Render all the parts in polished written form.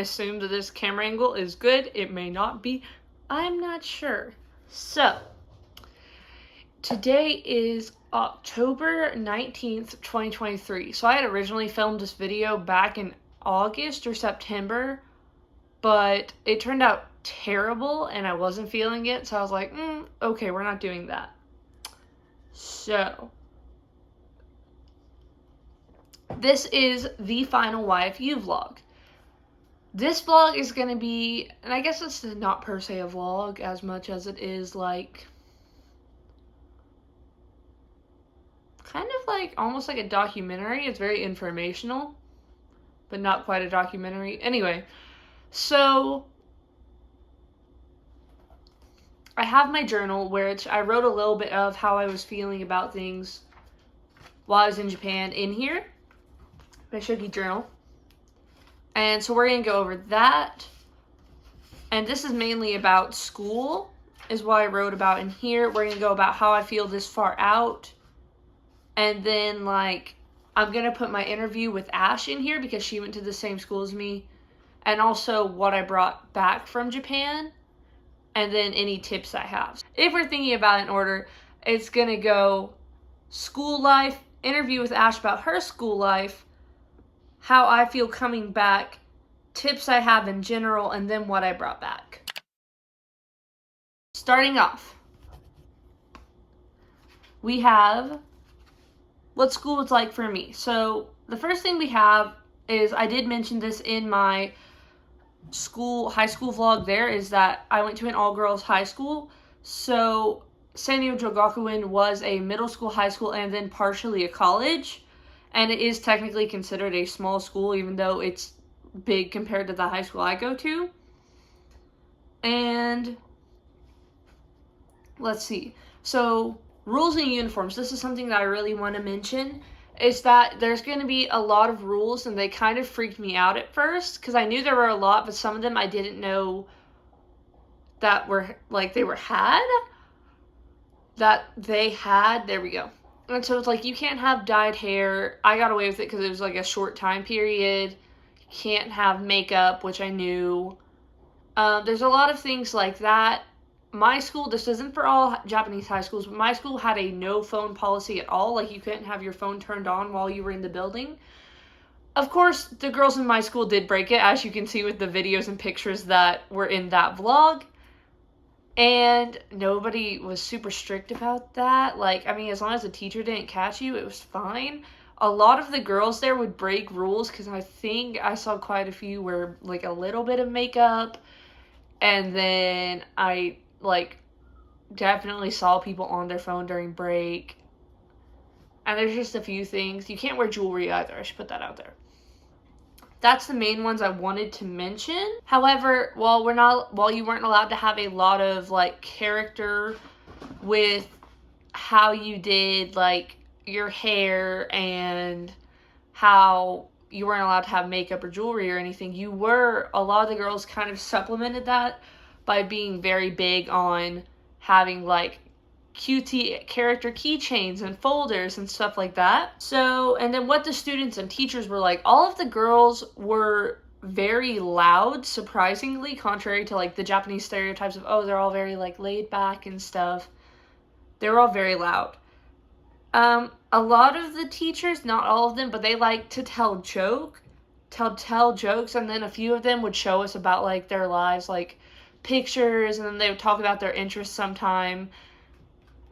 assume that this camera angle is good. It may not be. I'm not sure. So, today is October 19th, 2023. So I had originally filmed this video back in August or September, but it turned out terrible and I wasn't feeling it. So I was like, okay, we're not doing that. So, this is the final YFU vlog. This vlog is going to be, and I guess it's not per se a vlog as much as it is like, kind of like, almost like a documentary. It's very informational, but not quite a documentary. Anyway, so I have my journal, which I wrote a little bit of how I was feeling about things while I was in Japan in here. My Shogi journal. And so we're going to go over that. And this is mainly about school, is what I wrote about in here. We're going to go about how I feel this far out. And then, like, I'm going to put my interview with Ash in here because she went to the same school as me. And also what I brought back from Japan. And then any tips I have. If we're thinking about it in order, it's going to go school life, interview with Ash about her school life, how I feel coming back, tips I have in general, and then what I brought back. Starting off, we have what school was like for me. So the first thing we have is, I did mention this in my high school vlog there, is that I went to an all-girls high school. So Sanyo Jogakuen was a middle school, high school, and then partially a college. And it is technically considered a small school, even though it's big compared to the high school I go to. And let's see. So, rules and uniforms. This is something that I really want to mention. Is that there's going to be a lot of rules, and they kind of freaked me out at first. Because I knew there were a lot, but some of them I didn't know that were, like, there we go. And so it's like, you can't have dyed hair. I got away with it because it was like a short time period. You can't have makeup, which I knew. There's a lot of things like that. My school, this isn't for all Japanese high schools, but my school had a no phone policy at all. Like, you couldn't have your phone turned on while you were in the building. Of course, the girls in my school did break it, as you can see with the videos and pictures that were in that vlog. And nobody was super strict about that. Like, I mean, as long as the teacher didn't catch you, it was fine. A lot of the girls there would break rules, because I think I saw quite a few wear, like, a little bit of makeup. And then I, like, definitely saw people on their phone during break. And there's just a few things. You can't wear jewelry either. I should put that out there. That's the main ones I wanted to mention. However, while you weren't allowed to have a lot of, like, character with how you did, like, your hair and how you weren't allowed to have makeup or jewelry or anything, a lot of the girls kind of supplemented that by being very big on having, like, QT character keychains and folders and stuff like that. So, and then what the students and teachers were like, all of the girls were very loud, surprisingly, contrary to, like, the Japanese stereotypes of, oh, they're all very, like, laid back and stuff. They were all very loud. A lot of the teachers, not all of them, but they like to tell jokes, and then a few of them would show us about, like, their lives, like, pictures, and then they would talk about their interests sometime.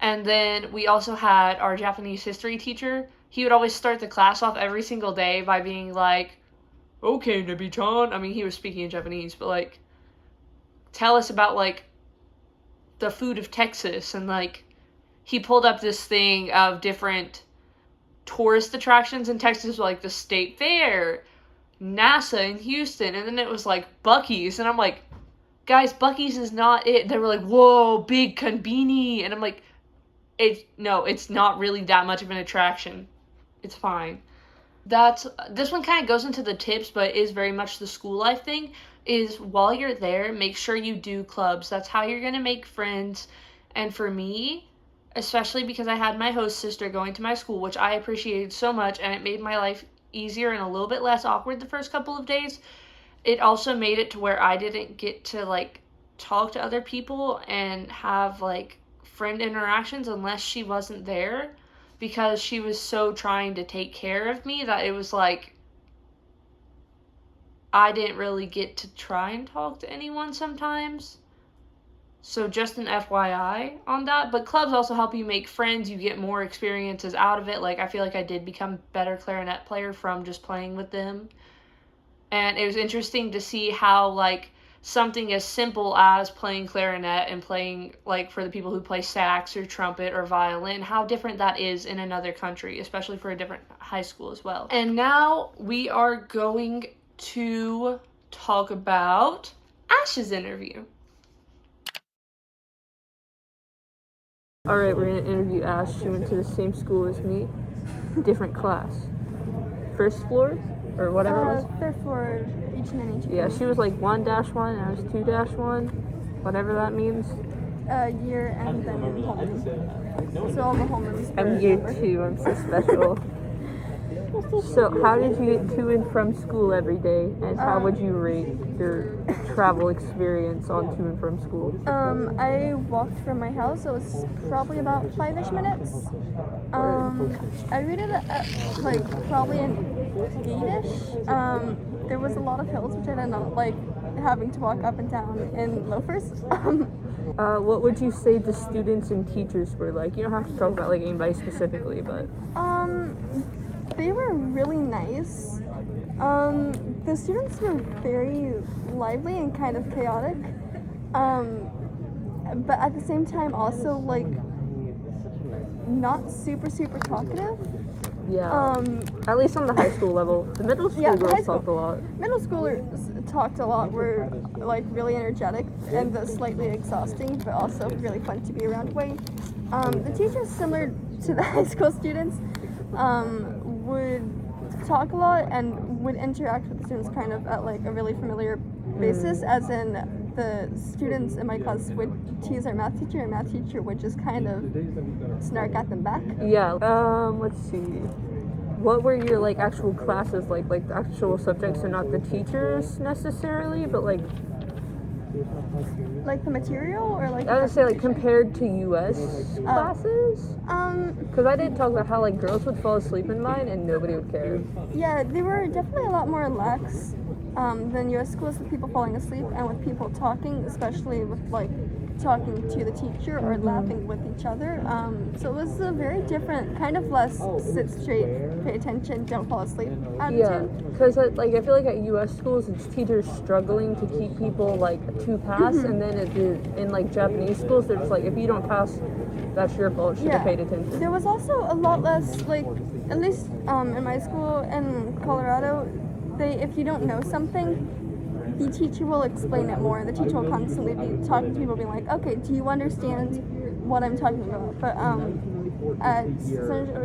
And then we also had our Japanese history teacher. He would always start the class off every single day by being like, okay, Nebe-Chan. I mean, he was speaking in Japanese, but, like, tell us about, like, the food of Texas. And, like, he pulled up this thing of different tourist attractions in Texas, like the State Fair, NASA in Houston, and then it was, like, Buc-ee's. And I'm like, guys, Buc-ee's is not it. They were like, whoa, big konbini. And I'm like, it's not really that much of an attraction. It's fine. This one kind of goes into the tips, but is very much the school life thing, is while you're there, make sure you do clubs. That's how you're going to make friends. And for me, especially because I had my host sister going to my school, which I appreciated so much, and it made my life easier and a little bit less awkward the first couple of days, it also made it to where I didn't get to like talk to other people and have like friend interactions unless she wasn't there, because she was so trying to take care of me that it was like I didn't really get to try and talk to anyone sometimes. So just an FYI on that. But clubs also help you make friends. You get more experiences out of it. Like, I feel like I did become a better clarinet player from just playing with them. And it was interesting to see how, like, something as simple as playing clarinet and playing, like, for the people who play sax or trumpet or violin, how different that is in another country, especially for a different high school as well. And now we are going to talk about Ash's interview. Alright, we're going to interview Ash. She went to the same school as me. Different class. First floor? Or whatever it was? Third floor, H&N. Yeah, she was like 1-1, and I was 2-1. Whatever that means. Year and then homeroom. So all the homerooms. I'm year 2, I'm so special. So how did you get to and from school every day? And how would you rate your travel experience on to and from school? I walked from my house. It was probably about 5-ish minutes. I rated it at like probably an 8-ish. There was a lot of hills, which I did not like having to walk up and down in loafers. What would you say the students and teachers were like? You don't have to talk about like anybody specifically, but they were really nice. The students were very lively and kind of chaotic. But at the same time also like not super talkative. Yeah. At least on the high school level. The middle school girls talked a lot. Middle schoolers talked a lot, were like really energetic and slightly exhausting, but also really fun to be around way. The teachers, similar to the high school students, would talk a lot and would interact with the students kind of at like a really familiar basis, as in the students in my class would tease our math teacher, and math teacher would just kind of snark at them back. Yeah. Let's see. What were your like actual classes like the actual subjects, and not the teachers necessarily, but like the material, or like I would say like compared to US classes? Because I did talk about how like girls would fall asleep in mine and nobody would care. Yeah, they were definitely a lot more lax than US schools, with people falling asleep and with people talking, especially with like talking to the teacher or laughing with each other. So it was a very different, kind of less sit straight, pay attention, don't fall asleep attitude. Yeah, because like I feel like at U.S. schools it's teachers struggling to keep people like to pass, and then in like Japanese schools they're just like, if you don't pass, that's your fault. Should have paid attention. There was also a lot less like, at least in my school in Colorado, if you don't know something, the teacher will explain it more. The teacher will constantly be talking to people, being like, okay, do you understand what I'm talking about? But at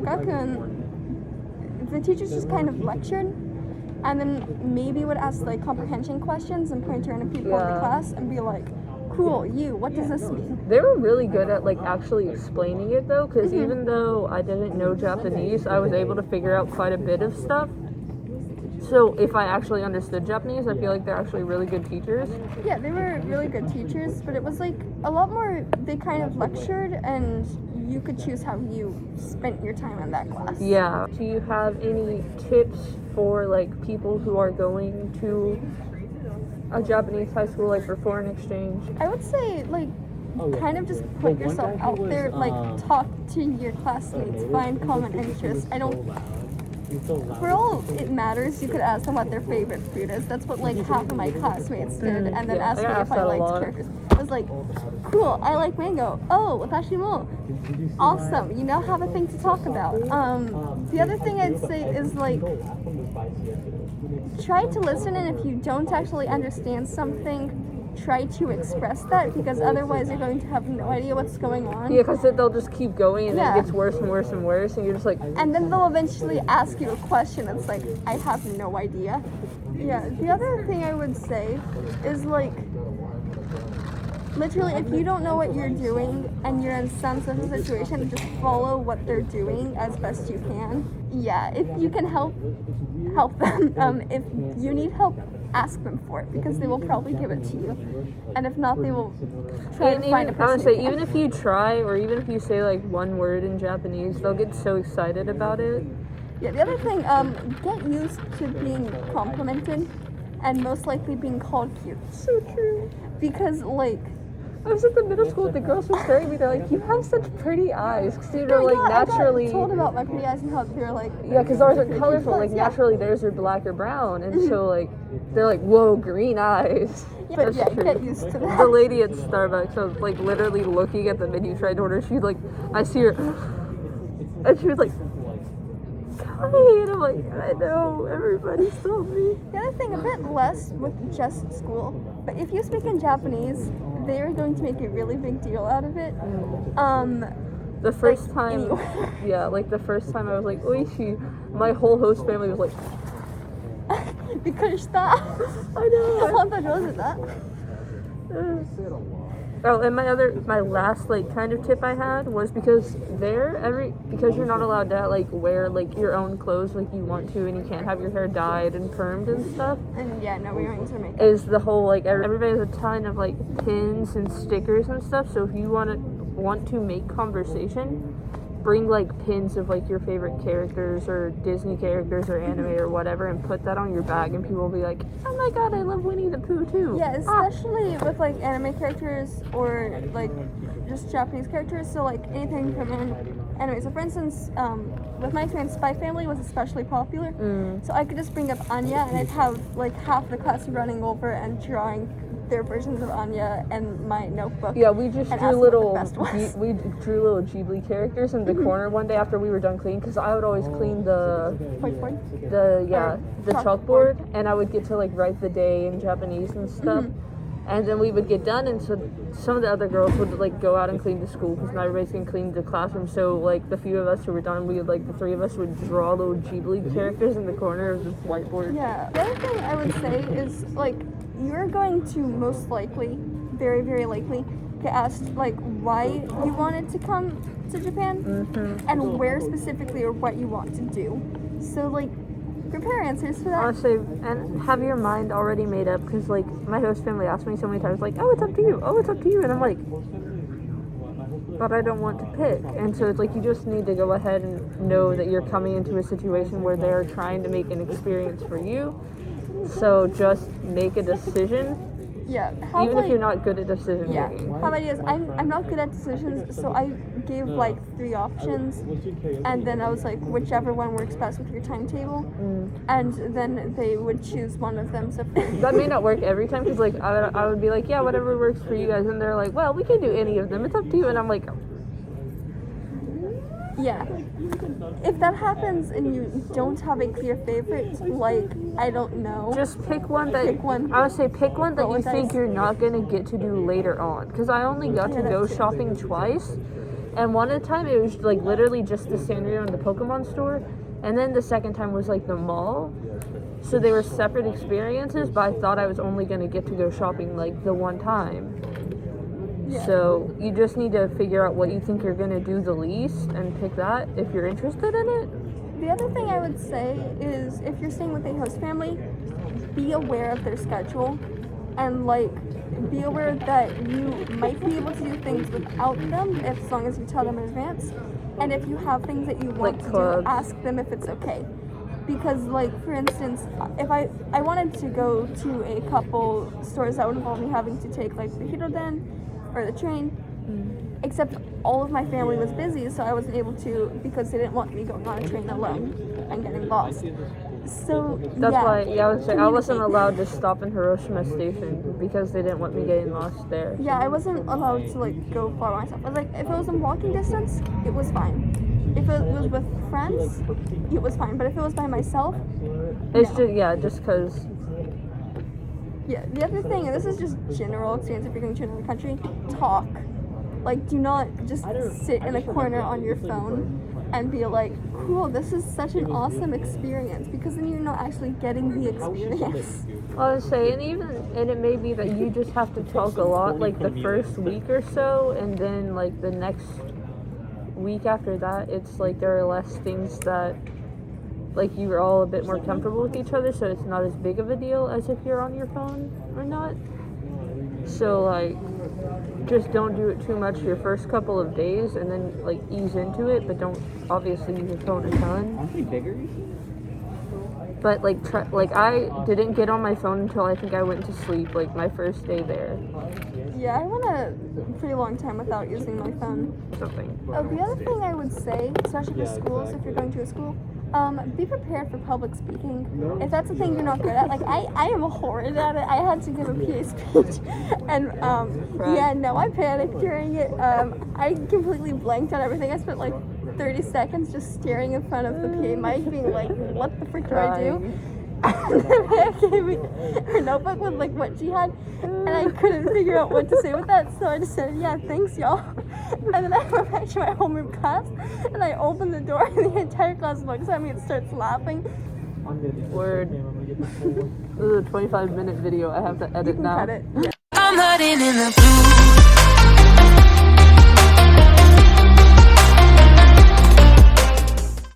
Gakuen, the teachers just kind of lectured, and then maybe would ask like comprehension questions and point around at people in the class and be like, cool, what does this mean? They were really good at like actually explaining it though, because even though I didn't know Japanese, I was able to figure out quite a bit of stuff. So if I actually understood Japanese, I feel like they're actually really good teachers. Yeah, they were really good teachers, but it was like a lot more, they kind of lectured and you could choose how you spent your time in that class. Yeah. Do you have any tips for like people who are going to a Japanese high school, like for foreign exchange? I would say like kind of just put yourself out there, like talk to your classmates, find common interests. For all it matters, you could ask them what their favorite food is. That's what like half of my classmates did, and then asked me if I liked characters. I was like, cool, I like mango. Oh, watashimo. Awesome, you now have a thing to talk about. The other thing I'd say is like, try to listen, and if you don't actually understand something, try to express that, because otherwise you're going to have no idea what's going on. Yeah, because they'll just keep going, and then it gets worse and worse and worse, and you're just like... And then they'll eventually ask you a question, it's like, I have no idea. Yeah, the other thing I would say is like, literally, if you don't know what you're doing and you're in some sort of situation, just follow what they're doing as best you can. Yeah, if you can help them. If you need help ask them for it, because they will probably give it to you. And if not, they will try And to find a even, I person would say, who even can. if you try, or even if you say like one word in Japanese, they'll get so excited about it. Yeah, the other thing, get used to being complimented and most likely being called cute. So true. Because, like, I was at the middle school, the girls were staring at me, they're like, you have such pretty eyes. Because you know, no, like, yeah, naturally. I got told about my pretty eyes and how they're like. Yeah, because ours are colorful. Like, Yeah. naturally, theirs are black or brown. And so, like, they're like, whoa, green eyes. Yeah, but That's yeah, true. get used to that. The lady at Starbucks, I was, like, literally looking at the menu trying to order. She's like, I see her. And she was like, hi. And I'm like, I know, everybody told me. The other thing, a bit less with just school, but if you speak in Japanese, they are going to make a really big deal out of it. The first Like, time, anywhere. yeah, like the first time I was like, oishi, my whole host family was like, びっくりした。I know. 本当上手だ。 Oh, and my last like kind of tip I had was because you're not allowed to like wear like your own clothes like you want to, and you can't have your hair dyed and permed and stuff. And yeah, no, we're going to make Is the whole like everybody has a ton of like pins and stickers and stuff. So if you want to make conversation, bring like pins of like your favorite characters or Disney characters or anime or whatever, and put that on your bag, and people will be like, oh my god, I love Winnie the Pooh too. Yeah, especially with like anime characters or like just Japanese characters. So like anything from anime. So for instance, with my experience, Spy Family was especially popular. So I could just bring up Anya, and I'd have like half the class running over and drawing their versions of Anya and my notebook. Yeah, we just and drew ask little what the best was. we drew little Ghibli characters in the corner one day after we were done cleaning, because I would always clean the chalkboard, and I would get to like write the day in Japanese and stuff. And then we would get done, and so some of the other girls would like go out and clean the school, because not everybody's gonna clean the classroom. So like the few of us who were done, the three of us would draw little Ghibli characters in the corner of this whiteboard. Yeah. The other thing I would say is like you're going to most likely, very very likely, get asked like why you wanted to come to Japan and where specifically or what you want to do. So like prepare answers for that. Honestly, and have your mind already made up, because like my host family asked me so many times like, oh, it's up to you, and I'm like, but I don't want to pick. And so it's like you just need to go ahead and know that you're coming into a situation where they're trying to make an experience for you, so just make a decision. Yeah. Even if you're not good at decision making. How about is I'm not good at decisions, so I gave like 3 options, and then I was like, whichever one works best with your timetable, and then they would choose one of them. So that may not work every time, because like I would be like, yeah, whatever works for you guys, and they're like, well, we can do any of them, it's up to you, and I'm like, yeah. If that happens and you don't have a clear favorite, like, I don't know. just pick one that Pick one. I would say pick one that Roll you the think dice. you're not gonna get to do later on, because I only got to go shopping twice, and one at a time it was like literally just the Sanrio and the Pokemon store, and then the second time was like the mall. So they were separate experiences, but I thought I was only gonna get to go shopping like the one time. Yeah. So you just need to figure out what you think you're gonna do the least and pick that if you're interested in it. The other thing I would say is if you're staying with a host family, be aware of their schedule, and like be aware that you might be able to do things without them as long as you tell them in advance. And if you have things that you want Like to clubs. do, ask them if it's okay. Because like for instance, if I wanted to go to a couple stores that would involve me having to take like the Hiroden or the train, except all of my family was busy, so I wasn't able to, because they didn't want me going on a train alone and getting lost. So That's yeah, why I would say I wasn't communicate. allowed to stop in Hiroshima Station because they didn't want me getting lost there. Yeah, I wasn't allowed to like go far by myself. I was like, if it was in walking distance, it was fine. If it was with friends, it was fine. But if it was by myself, It's no. just because. Yeah, the other thing, and this is just general experience if you're going to another country, talk. Like, do not just sit in a corner on your phone and be like, cool, this is such an awesome experience, because then you're not actually getting the experience. I would say, and it may be that you just have to talk a lot like the first week or so, and then like the next week after that, it's like there are less things that like you're all a bit more comfortable with each other, so it's not as big of a deal as if you're on your phone or not. So like, just don't do it too much your first couple of days, and then like ease into it, but don't obviously use your phone a ton. But like I didn't get on my phone until I think I went to sleep, like my first day there. Yeah, I went a pretty long time without using my phone. Something. Oh, the other thing I would say, especially for schools, if you're going to a school, be prepared for public speaking. If that's a thing you're not good at, like I am horrid at it. I had to give a PA speech, and yeah, no, I panicked during it. I completely blanked on everything. I spent like 30 seconds just staring in front of the PA mic, being like, "What the frick do I do?" And then Maya gave me her notebook with like what she had, and I couldn't figure out what to say with that, so I just said, "Yeah, thanks, y'all." And then I went back to my homeroom class, and I opened the door, and the entire class looks at me and starts laughing. Word. This is a 25-minute video. I have to edit now. Cut it. Yeah. I'm hurting in the blue.